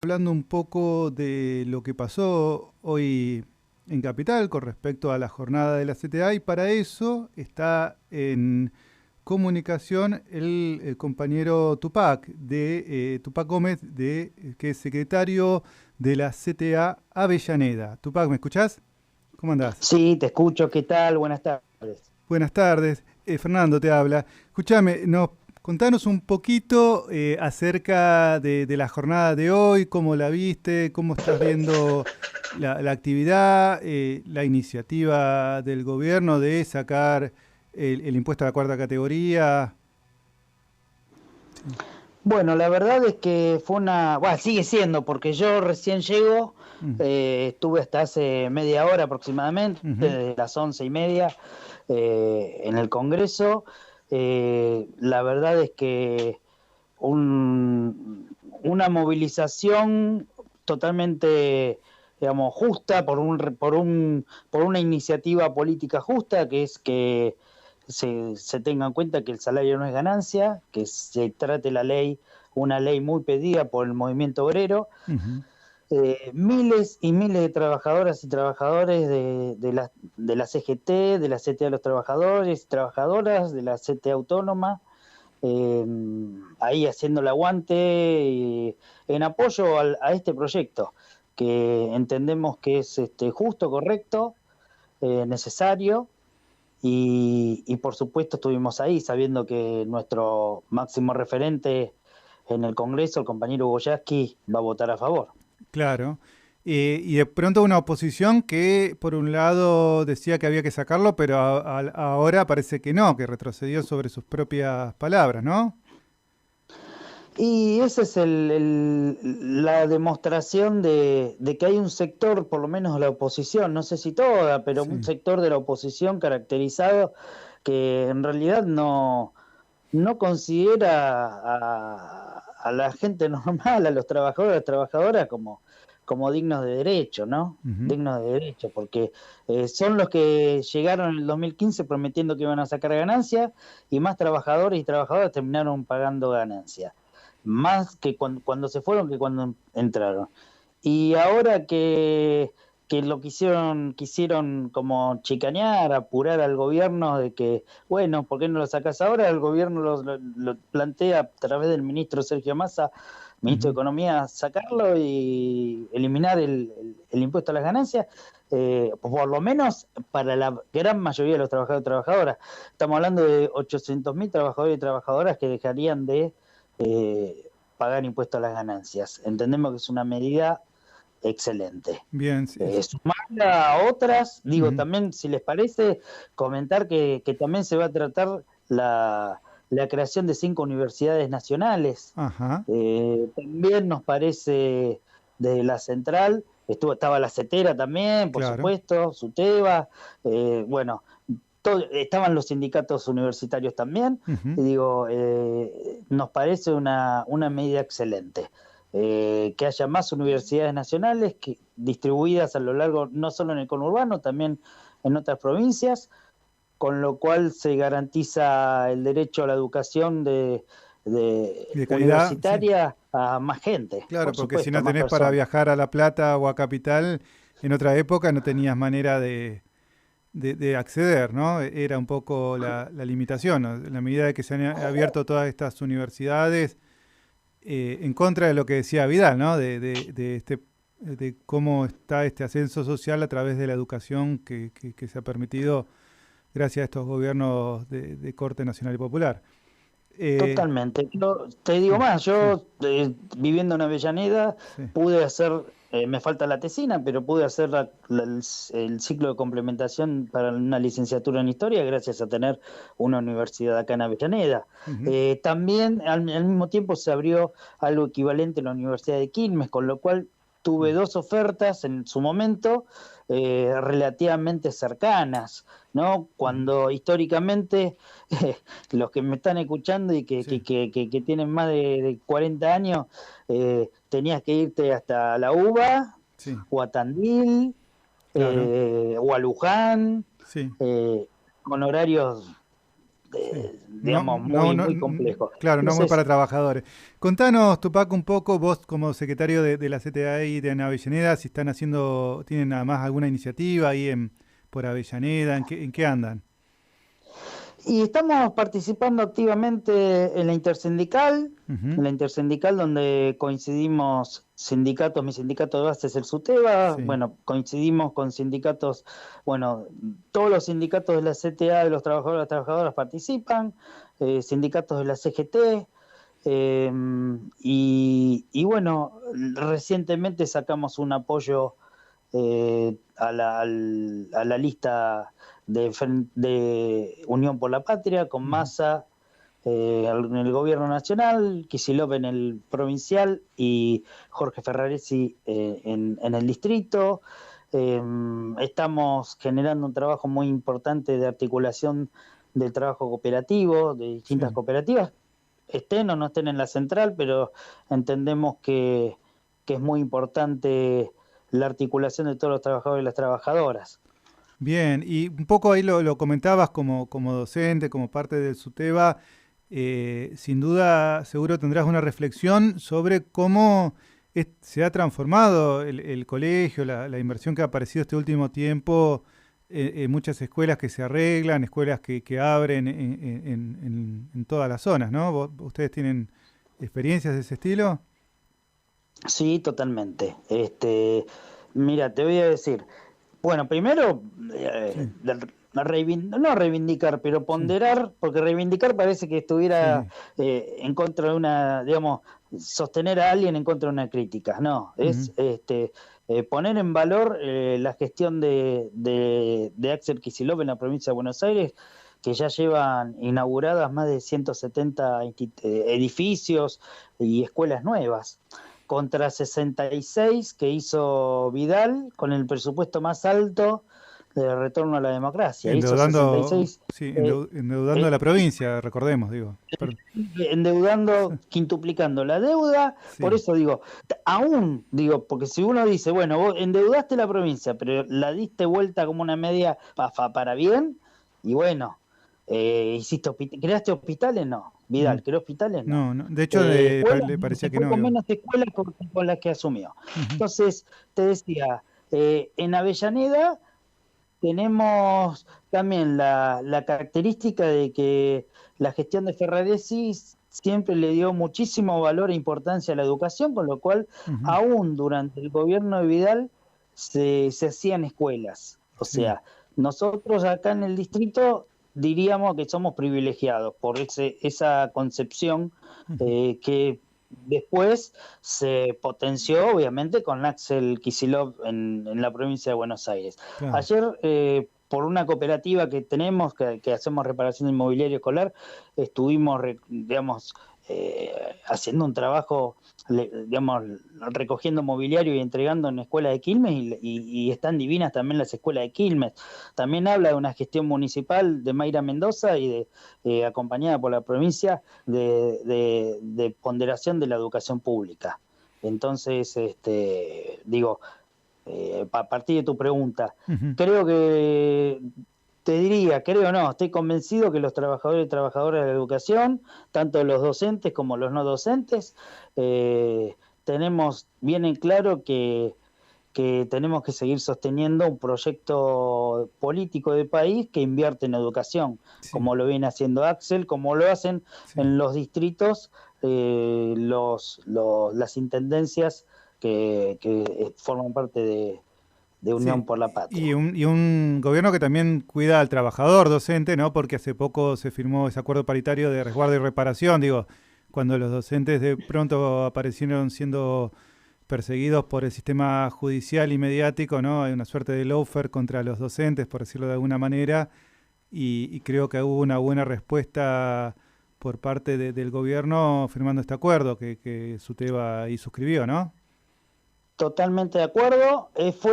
hablando un poco de lo que pasó hoy en Capital con respecto a la jornada de la CTA y para eso está en comunicación el compañero Tupac, Tupac Gómez, que es secretario de la CTA Avellaneda. Tupac, ¿me escuchás? ¿Cómo andás? Sí, te escucho. ¿Qué tal? Buenas tardes. Buenas tardes, Fernando te habla. Escúchame, contanos un poquito acerca de la jornada de hoy, cómo la viste, cómo estás viendo la actividad, la iniciativa del gobierno de sacar el impuesto a la cuarta categoría. Sí. Bueno, la verdad es que bueno, sigue siendo, porque yo recién llego, Mm, estuve hasta hace media hora aproximadamente, ujú. desde las 11:30, en el Congreso. La verdad es que una movilización totalmente, digamos, justa por una iniciativa política justa, que es que se tenga en cuenta que el salario no es ganancia, que se trate una ley muy pedida por el movimiento obrero. Ujú. Miles y miles de trabajadoras y trabajadores de la CGT, de la CTA de los trabajadores y trabajadoras, de la CTA autónoma, eh, ahí haciendo el aguante en apoyo a este proyecto, que entendemos que es justo, correcto, necesario, y por supuesto estuvimos ahí sabiendo que nuestro máximo referente en el Congreso, el compañero Boyaski, va a votar a favor. Claro. Y de pronto una oposición que por un lado decía que había que sacarlo, pero ahora parece que no, que retrocedió sobre sus propias palabras, ¿no? Y esa es la demostración de que hay un sector, por lo menos de la oposición, no sé si toda, pero un Sí. sector de la oposición caracterizado que en realidad no considera a la gente normal, a los trabajadores, a las trabajadoras como dignos de derecho, ¿no? Ujú. Dignos de derecho, porque son los que llegaron en el 2015 prometiendo que iban a sacar ganancias, y más trabajadores y trabajadoras terminaron pagando ganancias, más que cuando se fueron que cuando entraron. Y ahora que lo quisieron como chicanear, apurar al gobierno de que, bueno, ¿por qué no lo sacas ahora? El gobierno lo plantea a través del ministro Sergio Massa, ministro de Ujú. Economía, sacarlo y eliminar el impuesto a las ganancias, por lo menos para la gran mayoría de los trabajadores y trabajadoras. Estamos hablando de 800.000 trabajadores y trabajadoras que dejarían de pagar impuestos a las ganancias. Entendemos que es una medida excelente. Bien, sí, Sumarla a otras, digo, ujú. también, si les parece, comentar que también se va a tratar la creación de 5 universidades nacionales. Ajá, También nos parece, de la central, estaba la CETERA también, por claro. supuesto, SUTEBA, bueno, estaban los sindicatos universitarios también, Ujú. y digo, nos parece una medida excelente. Que haya más universidades nacionales distribuidas a lo largo, no solo en el conurbano, también en otras provincias, con lo cual se garantiza el derecho a la educación Y de calidad, sí. universitaria a más gente, Claro, por porque si supuesto, a no más tenés para personas. viajar a La Plata o a Capital, en otra época no tenías manera de acceder, ¿no? Era un poco la limitación, ¿no? En la medida de que se han abierto todas estas universidades, en contra de lo que decía Vidal, ¿no? De cómo está este ascenso social a través de la educación que se ha permitido gracias a estos gobiernos de corte nacional y popular. Eh, Totalmente. Yo te digo sí, más, sí, yo viviendo en Avellaneda sí. pude hacer, me falta la tesina, pero pude hacer el ciclo de complementación para una licenciatura en historia gracias a tener una universidad acá en Avellaneda. Ujú. También al mismo tiempo se abrió algo equivalente en la Universidad de Quilmes, con lo cual tuve Mm. dos ofertas en su momento, relativamente cercanas, ¿no? Ujú. Cuando históricamente los que me están escuchando y que, Sí, que, que, que tienen más de 40 años, tenías que irte hasta la UBA sí, o a Tandil, claro. o a Luján, Sí. con horarios Sí. digamos, muy complejo. Claro, no muy Entonces, para trabajadores. Contanos, Tupac, un poco, vos como secretario de la CTA de Avellaneda, si tienen además alguna iniciativa ahí por Avellaneda, ¿en qué andan? y estamos participando activamente Ujú. en la intersindical donde coincidimos sindicatos, mi sindicato de base es el SUTEBA, Sí, bueno, coincidimos con sindicatos, bueno, todos los sindicatos de la CTA de los trabajadores y las trabajadoras participan, sindicatos de la CGT, y bueno, recientemente sacamos un apoyo a la lista de Unión por la Patria, con ujú, Massa en el gobierno nacional, Kicillof en el provincial y Jorge Ferraresi en el distrito. Estamos generando un trabajo muy importante de articulación del trabajo cooperativo, de distintas sí. cooperativas, estén o no estén en la central, pero entendemos que es muy importante la articulación de todos los trabajadores y las trabajadoras. Bien, y un poco ahí lo comentabas como docente, como parte del SUTEBA, sin duda seguro tendrás una reflexión sobre cómo se ha transformado el colegio, la inversión que ha aparecido este último tiempo, en muchas escuelas que se arreglan, escuelas que abren en todas las zonas, ¿no? ¿Ustedes tienen experiencias de ese estilo? Sí, totalmente. Mira, te voy a decir, bueno, primero, Sí, no reivindicar, pero sí, ponderar, porque reivindicar parece que estuviera sí. en contra de una, digamos, sostener a alguien en contra de una crítica. No, Ujú, es poner en valor la gestión de Axel Kicillof en la provincia de Buenos Aires, que ya llevan inauguradas más de 170 edificios y escuelas nuevas contra 66 que hizo Vidal con el presupuesto más alto de retorno a la democracia. Hizo endeudando, 66, sí, eh, endeudando a eh, la provincia, recordemos, digo. endeudando, quintuplicando la deuda. Por Sí. eso digo, aún digo, porque si uno dice, bueno, vos endeudaste la provincia, pero la diste vuelta como una media para bien, y bueno, creaste hospitales, no. Ujú. Vidal, ¿creó hospitales? No. No, no. De hecho, Escuelas, le no, parecía se que fue no, con digo. menos escuelas con las que asumió. Ujú. Entonces, te decía, en Avellaneda tenemos también la característica de que la gestión de Ferraresi siempre le dio muchísimo valor e importancia a la educación, con lo cual Ujú. aún durante el gobierno de Vidal se hacían escuelas. O Sí. sea, nosotros acá en el distrito diríamos que somos privilegiados por esa concepción Ujú. que después se potenció obviamente con Axel Kicillof en la provincia de Buenos Aires. Claro. Ayer, por una cooperativa que tenemos, que hacemos reparación de inmobiliario escolar, estuvimos, digamos, haciendo un trabajo, digamos, recogiendo mobiliario y entregando en escuelas de Quilmes, y están divinas también las escuelas de Quilmes. También habla de una gestión municipal de Mayra Mendoza y acompañada por la provincia de ponderación de la educación pública. Entonces, digo, a partir de tu pregunta, Ujú. creo que te diría, creo no, estoy convencido que los trabajadores y trabajadoras de la educación, tanto los docentes como los no docentes, tenemos bien en claro que tenemos que seguir sosteniendo un proyecto político de país que invierte en educación, Sí, como lo viene haciendo Axel, como lo hacen sí. en los distritos las intendencias que forman parte de Sí. Unión por la Y Patria. y un gobierno que también cuida al trabajador docente, ¿no? Porque hace poco se firmó ese acuerdo paritario de resguardo y reparación. Digo, cuando los docentes de pronto aparecieron siendo perseguidos por el sistema judicial y mediático, ¿no? Hay una suerte de lawfare contra los docentes, por decirlo de alguna manera, y creo que hubo una buena respuesta por parte del gobierno firmando este acuerdo que Suteba ahí suscribió, ¿no? Totalmente de acuerdo.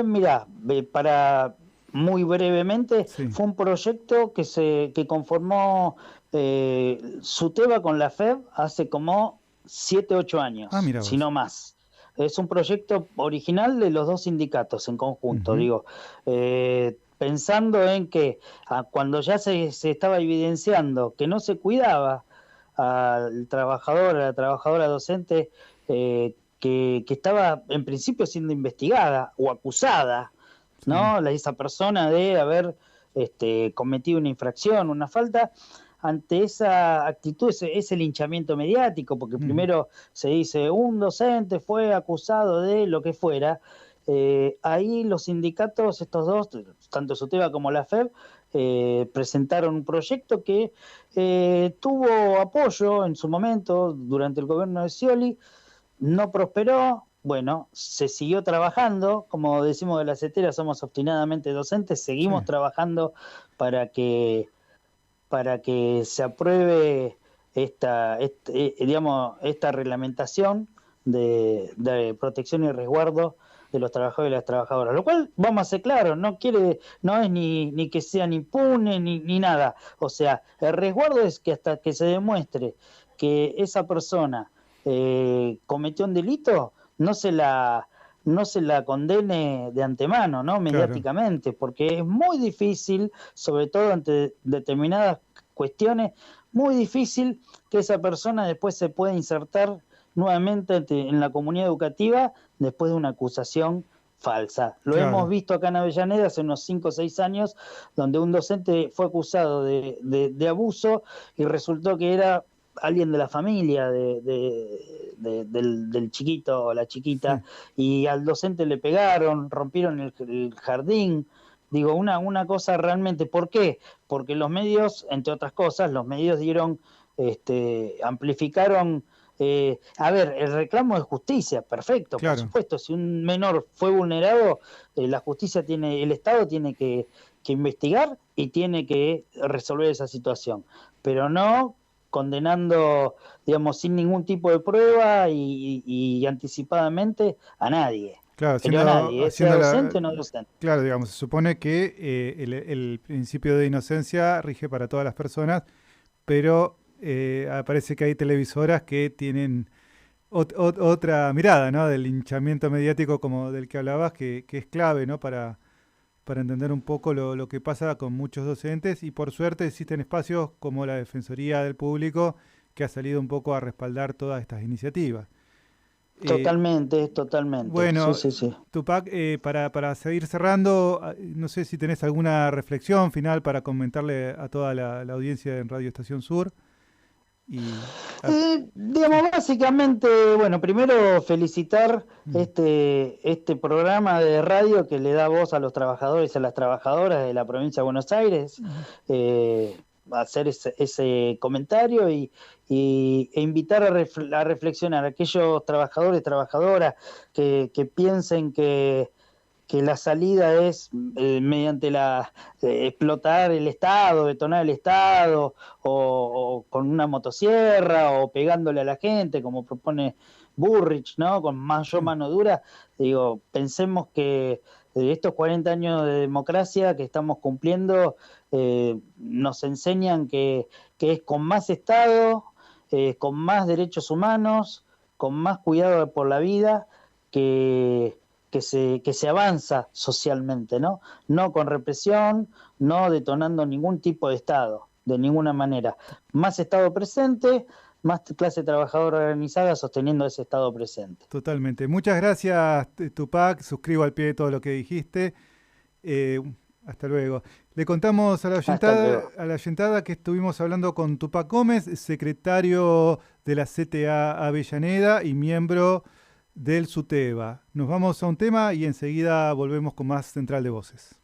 Mira, para muy brevemente, Sí. fue un proyecto que conformó SUTEBA con la FEB hace como 7, 8 Ah, años, mira si vos. no más. Es un proyecto original de los dos sindicatos en conjunto, Ujú. digo. Eh, pensando en que cuando ya se estaba evidenciando que no se cuidaba al trabajador, a la trabajadora docente, que estaba en principio siendo investigada o acusada, ¿no? Esa persona de haber cometido una infracción, una falta, ante esa actitud, ese linchamiento mediático, porque primero se dice un docente fue acusado de lo que fuera, ahí los sindicatos, estos dos, tanto SUTEBA como la FEB, presentaron un proyecto que tuvo apoyo en su momento durante el gobierno de Scioli, no prosperó. Bueno, se siguió trabajando, como decimos de la CETERA, somos obstinadamente docentes, seguimos trabajando para que se apruebe esta reglamentación de protección y resguardo de los trabajadores y las trabajadoras, lo cual, vamos a ser claros, no es ni que sean impunes ni nada, o sea, el resguardo es que hasta que se demuestre que esa persona cometió un delito, no se la condene de antemano, ¿no? Mediáticamente, porque es muy difícil, sobre todo ante determinadas cuestiones, muy difícil que esa persona después se pueda insertar nuevamente en la comunidad educativa después de una acusación falsa. Lo hemos visto acá en Avellaneda hace unos 5 o 6 años, donde un docente fue acusado de abuso y resultó que era alguien de la familia del chiquito o la chiquita, y al docente le pegaron, rompieron el jardín. Digo, una cosa realmente, ¿por qué? Porque los medios, entre otras cosas, los medios dieron, amplificaron. A ver, el reclamo de justicia, perfecto, por supuesto, si un menor fue vulnerado, la justicia el Estado tiene que investigar y tiene que resolver esa situación, pero no condenando, digamos, sin ningún tipo de prueba y anticipadamente a nadie. Claro, Pero a nadie, sea docente o no docente. Claro, digamos, se supone que el principio de inocencia rige para todas las personas, pero parece que hay televisoras que tienen otra mirada, ¿no? Del linchamiento mediático como del que hablabas, que es clave, ¿no? Para entender un poco lo que pasa con muchos docentes, y por suerte existen espacios como la Defensoría del Público que ha salido un poco a respaldar todas estas iniciativas. Totalmente. Bueno, sí. Tupac, para seguir cerrando, no sé si tenés alguna reflexión final para comentarle a toda la audiencia en Radio Estación Sur. Digamos, básicamente, bueno, primero felicitar este programa de radio que le da voz a los trabajadores y a las trabajadoras de la provincia de Buenos Aires, hacer ese comentario e invitar a reflexionar a aquellos trabajadores y trabajadoras que piensen que la salida es mediante explotar el Estado, detonar el Estado, o con una motosierra, o pegándole a la gente, como propone Burrich, ¿no? Con mano dura. Digo, pensemos que estos 40 años de democracia que estamos cumpliendo nos enseñan que es con más Estado, con más derechos humanos, con más cuidado por la vida, que se avanza socialmente, ¿no? No con represión, no detonando ningún tipo de Estado, de ninguna manera. Más Estado presente, más clase trabajadora organizada sosteniendo ese Estado presente. Totalmente. Muchas gracias, Tupac. Suscribo al pie de todo lo que dijiste. Hasta luego. Le contamos a la oyentada que estuvimos hablando con Tupac Gómez, secretario de la CTA Avellaneda y miembro del SUTEBA. Nos vamos a un tema y enseguida volvemos con más Central de Voces.